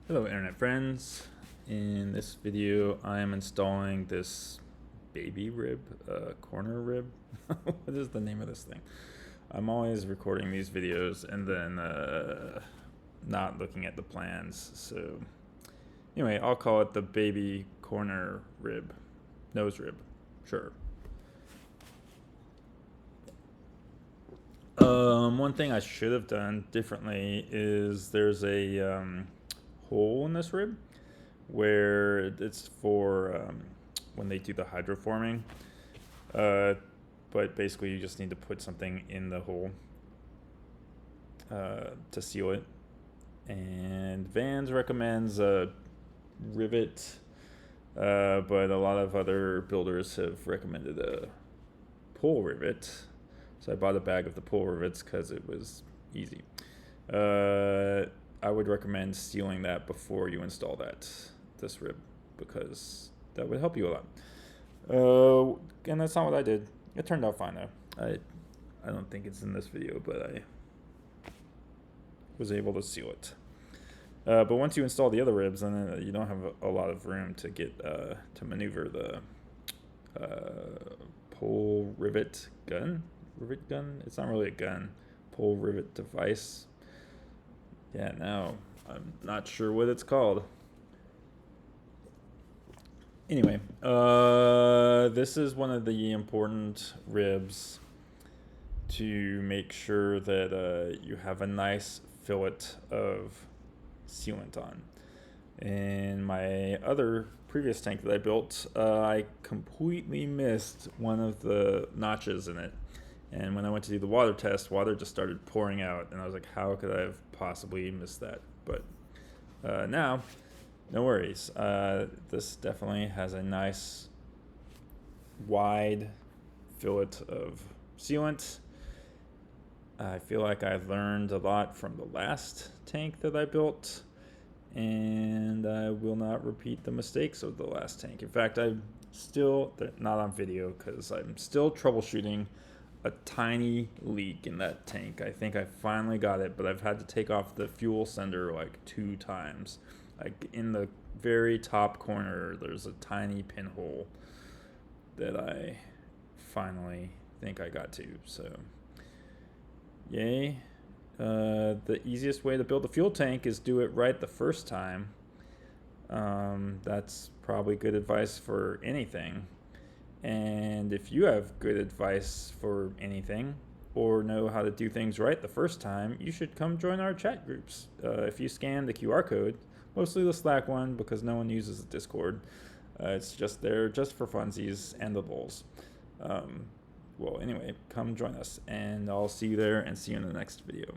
Hello internet friends. In this video I am installing this baby rib, corner rib. What is the name of this thing? I'm always recording these videos and then not looking at the plans, so anyway, I'll call it the baby corner rib, nose rib, sure. One thing I should have done differently is there's a hole in this rib where it's for when they do the hydroforming, but basically you just need to put something in the hole to seal it. And Vans recommends a rivet, but a lot of other builders have recommended a pull rivet. So I bought a bag of the pull rivets because it was easy. I would recommend sealing that before you install this rib, because that would help you a lot. And that's not what I did. It turned out fine though. I don't think it's in this video, but I was able to seal it. But once you install the other ribs, then you don't have a lot of room to get to maneuver the pull rivet gun. Rivet gun? It's not really a gun. Pull rivet device. Yeah, no, I'm not sure what it's called. Anyway, this is one of the important ribs to make sure that you have a nice fillet of sealant on. In my other previous tank that I built, I completely missed one of the notches in it. And when I went to do the water test, water just started pouring out, and I was like, how could I have possibly missed that? But now, no worries. This definitely has a nice wide fillet of sealant. I feel like I learned a lot from the last tank that I built, and I will not repeat the mistakes of the last tank. In fact, I'm still, not on video, because I'm still troubleshooting a tiny leak in that tank. I think I finally got it, but I've had to take off the fuel sender like 2 times. Like in the very top corner, there's a tiny pinhole that I finally think I got to. So, yay. The easiest way to build a fuel tank is do it right the first time. That's probably good advice for anything. And if you have good advice for anything or know how to do things right the first time, you should come join our chat groups. If you scan the QR code, mostly the Slack one because no one uses the Discord, it's just there just for funsies and the lulz. Well, anyway, come join us, and I'll see you there and see you in the next video.